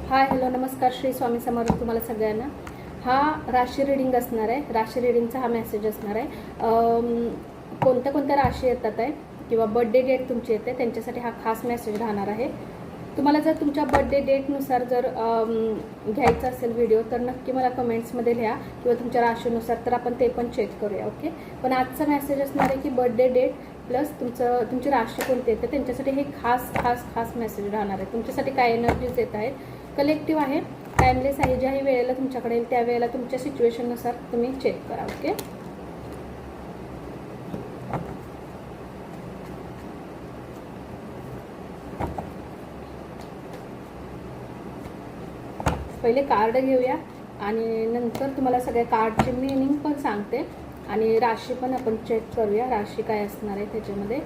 Hi hello नमस्कार, श्री स्वामी समर्थ तुम्हाला सगळ्यांना. हा राशी रिडिंग असणार आहे. राशी रिडिंगचा हा मेसेज असणार आहे. कोणत्या कोणत्या राशी येतात आहे किंवा बर्थडे डेट तुमची येते त्यांच्यासाठी हा खास मेसेज राहणार आहे. तुम्हाला जर तुमच्या बर्थडे डेटनुसार जर घ्यायचा असेल व्हिडिओ तर नक्की मला कमेंट्समध्ये लिहा किंवा तुमच्या राशीनुसार तर आपण ते पण चेक करूया. ओके, पण आजचा मेसेज असणार आहे की बर्थडे डेट प्लस तुमची राशी कोणती येते त्यांच्यासाठी हे खास खास खास मेसेज राहणार आहे. तुमच्यासाठी काय एनर्जीज येत आहेत, कलेक्टिव्ह आहे, टाइमलेस आहे, ज्याही वेळेला तुमच्याकडे येईल त्यावेळेला तुमच्या सिच्युएशननुसार तुम्ही चेक करा. ओके, पहिले कार्ड घेऊया आणि नंतर तुम्हाला सगळ्या कार्डचे मीनिंग पण सांगते आणि राशी पण आपण चेक करूया. राशी काय असणार आहे त्याच्यामध्ये,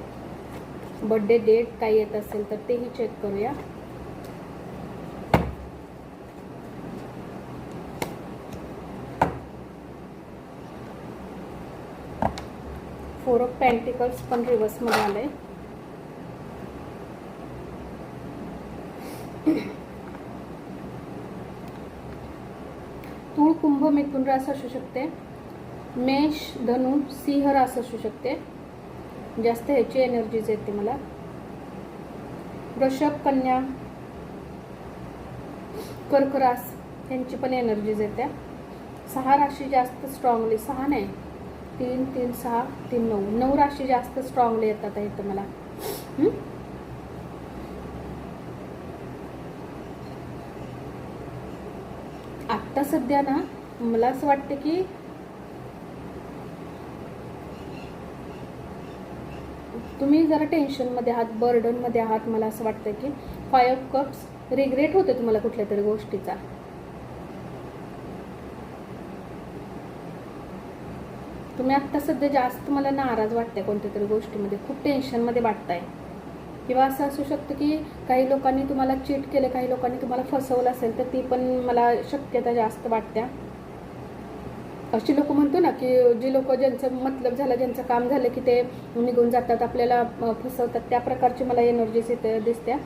बर्थडे डेट काय येत असेल तर तेही चेक करूया. फोर ऑफ पेंटिकल्स पण रिव्हर्समध्ये आलंय. तूळ कुंभ मिथुन रास असू शकते, मेष धनु सिंह रास असू शकते, जास्त ह्याची एनर्जीज येते मला. वृषभ कन्या कर्क रास यांची पण एनर्जीज येते. 6 राशी जास्त स्ट्रॉंगली, 6 नाही 3 3 6 3 9 राशी जास्त स्ट्रॉंगली येतात इथं मला. आत्ता सध्या ना मला असं वाटतं की तुम्ही जरा टेन्शनमध्ये आहात, बर्डनमध्ये आहात. मला असं वाटतं की 5 ऑफ कप्स, रिग्रेट होते तुम्हाला कुठल्या तरी गोष्टीचा. तुम्ही आत्ता सध्या जास्त मला नाराज वाटताय कोणत्या तरी गोष्टीमध्ये, खूप टेन्शनमध्ये वाटताय. किंवा असं असू शकतं की काही लोकांनी तुम्हाला चीट केलं, काही लोकांनी तुम्हाला फसवलं असेल तर ती पण मला शक्यता जास्त वाटत्या. अशी लोक म्हणतो ना की जी लोक ज्यांचं मतलब झालं, ज्यांचं काम झालं की ते निघून जातात, आपल्याला फसवतात, त्या प्रकारची मला एनर्जीज इथे दिसत्या.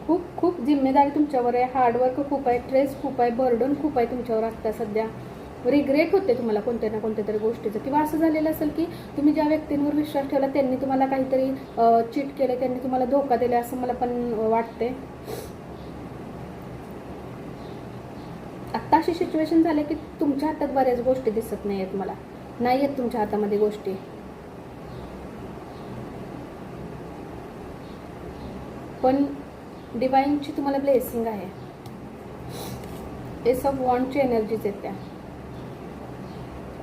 खूप खूप जिम्मेदारी तुमच्यावर आहे, हार्डवर्क खूप आहे, स्ट्रेस खूप आहे, बर्डन खूप आहे तुमच्यावर आत्ता सध्या. रिग्रेट होते तुम्हाला कोणत्या ना कोणत्या तरी गोष्टीचं. किंवा असं झालेलं असेल की तुम्ही ज्या व्यक्तींवर विश्वास ठेवला त्यांनी तुम्हाला काहीतरी चीट केलं, त्यांनी तुम्हाला धोका दिला असं मला पण वाटते. आत्ता अशी सिच्युएशन झाली की तुमच्या हातात बऱ्याच गोष्टी दिसत नाही आहेत, मला नाही आहेत तुमच्या हातामध्ये गोष्टी. पण डिवाइनची तुम्हाला ब्लेसिंग आहे. एस ऑफ वॉन्डची एनर्जीज आहेत त्या.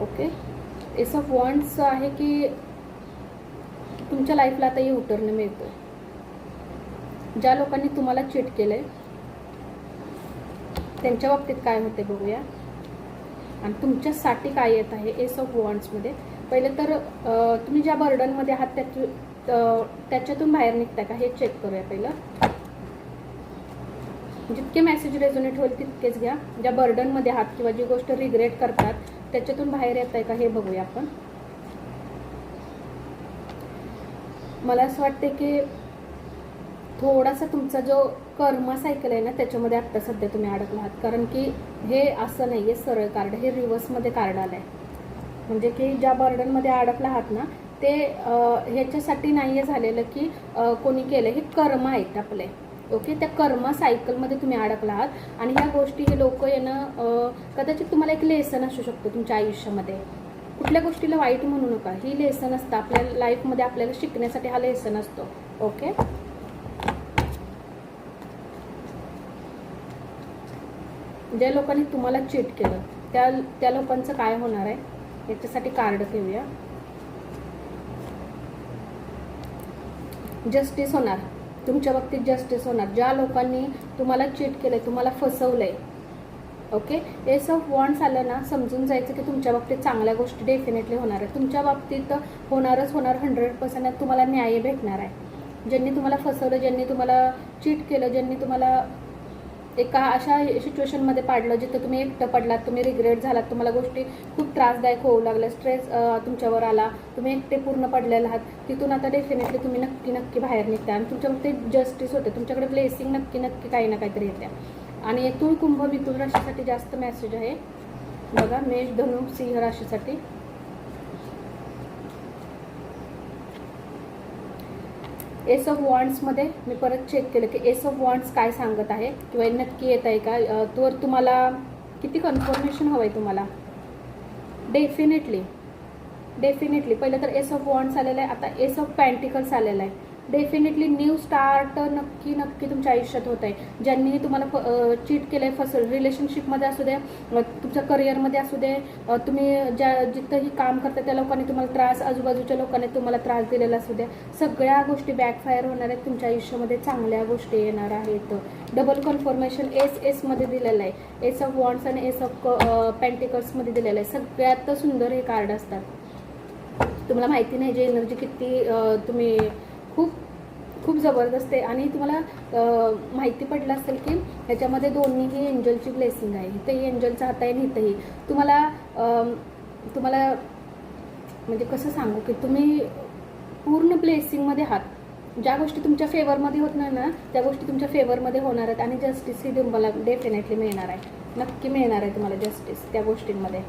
ओके, एस ऑफ वॉन्ड्स आहे की तुमच्या लाईफला आता युटर्न मिळतोय. ज्या लोकांनी तुम्हाला चीट केलंय त्यांच्या बाबतीत काय होते बघूया आणि तुमच्यासाठी काय येत आहे एस ऑफ वॉन्ड्समध्ये. पहिले तर तुम्ही ज्या बर्डनमध्ये आहात त्याच्यातून बाहेर निघताय का हे चेक करूया. पहिलं जितके मेसेज रेझोनेट होईल तितकेच घ्या. ज्या बर्डनमध्ये आहात किंवा जी गोष्ट रिग्रेट करतात त्याच्यातून बाहेर येत आहे का हे बघूया आपण. मला असं वाटते की थोडासा तुमचा जो कर्म सायकल आहे ना त्याच्यामध्ये आत्ता सध्या तुम्ही अडकला आहात. कारण की हे असं नाही आहे सरळ कार्ड, हे रिव्हर्समध्ये कार्ड आलं आहे. म्हणजे की ज्या बर्डनमध्ये अडकला आहात ना ते ह्याच्यासाठी नाही आहे झालेलं की कोणी केलं, हे कर्म आहेत आपले. ओके, त्या कर्मा सायकलमध्ये तुम्ही अडकला आहात आणि ह्या गोष्टी हे लोक येणं कदाचित तुम्हाला एक लेसन असू शकतो तुमच्या आयुष्यामध्ये. कुठल्या गोष्टीला वाईट म्हणू नका, ही लेसन असतं आपल्या लाईफमध्ये, आपल्याला शिकण्यासाठी हा लेसन असतो. ओके, ज्या लोकांनी तुम्हाला चीट केलं त्या लोकांचं काय होणार आहे याच्यासाठी कार्ड घेऊया. जस्टिस होणार तुमच्या बाबतीत, जस्टिस होणार. ज्या लोकांनी तुम्हाला चीट केलंय, तुम्हाला फसवलंय. ओके, एस ऑफ वॉन्ड्स आलं ना समजून जायचं की तुमच्या बाबतीत चांगल्या गोष्टी डेफिनेटली होणार आहे. तुमच्या बाबतीत होणारच होणार, 100% तुम्हाला न्याय भेटणार आहे. ज्यांनी तुम्हाला फसवलं, ज्यांनी तुम्हाला चीट केलं, ज्यांनी तुम्हाला एका अशा सिच्युएशनमध्ये पाडलं जिथं तुम्ही एकटं पडलात, तुम्ही रिग्रेट झालात, तुम्हाला गोष्टी खूप त्रासदायक होऊ लागल्या, स्ट्रेस तुमच्यावर आला, तुम्ही एकटे पूर्ण पडलेला आहात, तिथून आता डेफिनेटली तुम्ही नक्की बाहेर निघता आणि तुमच्याकडे जस्टिस होते, तुमच्याकडे ब्लेसिंग नक्की काही ना काहीतरी येते. आणि तुळ कुंभ मिथुन राशीसाठी जास्त मेसेज आहे बघा. मेष धनु सिंह राशीसाठी एस ऑफ वॉन्ड्समध्ये मी परत चेक केलं की एस ऑफ वॉन्ड्स काय सांगत आहे किंवा नक्की येत आहे का, तर तुम्हाला किती कन्फर्मेशन हवं आहे तुम्हाला. डेफिनेटली पहिलं तर एस ऑफ वॉन्ड्स आलेलं आहे, आता एस ऑफ पेंटिकल्स आलेलं आहे. डेफिनेटली न्यू स्टार्ट नक्की तुमच्या आयुष्यात होत आहे. ज्यांनी तुम्हाला चीट केलं आहे, रिलेशनशिपमध्ये असू दे, तुमच्या करिअरमध्ये असू दे, तुम्ही जिथंही काम करता त्या लोकांनी तुम्हाला त्रास, आजूबाजूच्या लोकांनी तुम्हाला त्रास दिलेला असू द्या, सगळ्या गोष्टी बॅकफायर होणार आहेत. तुमच्या आयुष्यामध्ये चांगल्या गोष्टी येणार आहेत. डबल कन्फर्मेशन एसमध्ये दिलेलं आहे. एस ऑफ वॉन्ड्स आणि एस ऑफ पेंटिकल्समध्ये दिलेलं आहे. सगळ्यात सुंदर हे कार्ड असतात. तुम्हाला माहिती नाही जे एनर्जी किती तुम्ही खूप जबरदस्त आहे. आणि तुम्हाला माहिती पडलं असेल की ह्याच्यामध्ये दोन्हीही एंजलची ब्लेसिंग आहे. इथंही एंजलचा हात आहे आणि इथंही तुम्हाला म्हणजे कसं सांगू की तुम्ही पूर्ण ब्लेसिंगमध्ये आहात. ज्या गोष्टी तुमच्या फेवरमध्ये होत नाही ना त्या गोष्टी तुमच्या फेवरमध्ये होणार आहेत. आणि जस्टिस ही तुम्हाला डेफिनेटली मिळणार आहे. नक्की मिळणार आहे तुम्हाला जस्टिस त्या गोष्टींमध्ये.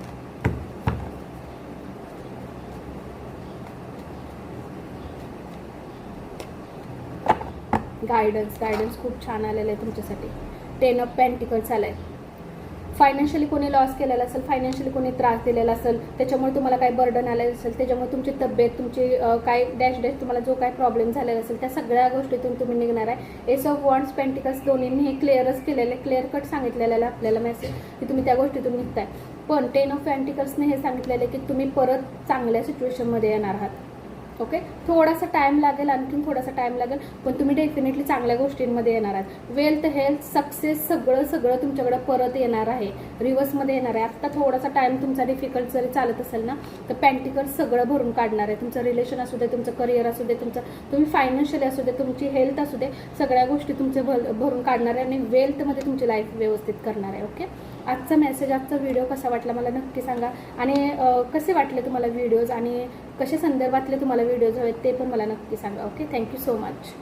गायडन्स खूप छान आलेलं आहे तुमच्यासाठी. 10 ऑफ पेंटिकल्स आलं आहे. फायनान्शियली कोणी लॉस केलेला असेल, फायनान्शियली कोणी त्रास दिलेला असेल, त्याच्यामुळे तुम्हाला काही बर्डन आलेलं असेल, त्याच्यामुळे तुमची तब्येत, तुमची काय डॅश तुम्हाला जो काय प्रॉब्लेम झालेला असेल त्या सगळ्या गोष्टीतून तुम्ही निघणार आहे. एस ऑफ वॉन्ड्स पेंटिकल्स दोन्हींनी हे क्लिअरच केलेलं आहे, क्लिअर कट सांगितलेलं आहे आपल्याला मेसेज की तुम्ही त्या गोष्टीतून निघताय. पण 10 ऑफ पेंटिकल्सने हे सांगितलेलं आहे की तुम्ही परत चांगल्या सिच्युएशनमध्ये येणार आहात. ओके, थोडासा टाईम लागेल, आणखीन थोडासा टाईम लागेल, पण तुम्ही डेफिनेटली चांगल्या गोष्टींमध्ये येणार आहात. वेल्थ, हेल्थ, सक्सेस सगळं तुमच्याकडे परत येणार आहे, रिव्हर्समध्ये येणार आहे. आत्ता थोडासा टाईम तुमचा डिफिकल्ट जरी चालत असेल ना तर पेंटिकल्स सगळं भरून काढणार आहे. तुमचं रिलेशन असू दे, तुमचं करिअर असू दे, तुम्ही फायनान्शियली असू दे, तुमची हेल्थ असू दे, सगळ्या गोष्टी तुमचे भरून काढणार आहे आणि वेल्थमध्ये तुमची लाईफ व्यवस्थित करणार आहे. ओके, आजचा मेसेज, आजचा व्हिडिओ कसा वाटला मला नक्की सांगा. आणि कसे वाटले तुम्हाला व्हिडिओज आणि कशा संदर्भातले तुम्हाला व्हिडिओज हवेत ते पण मला नक्की सांगा. Okay, thank you so much.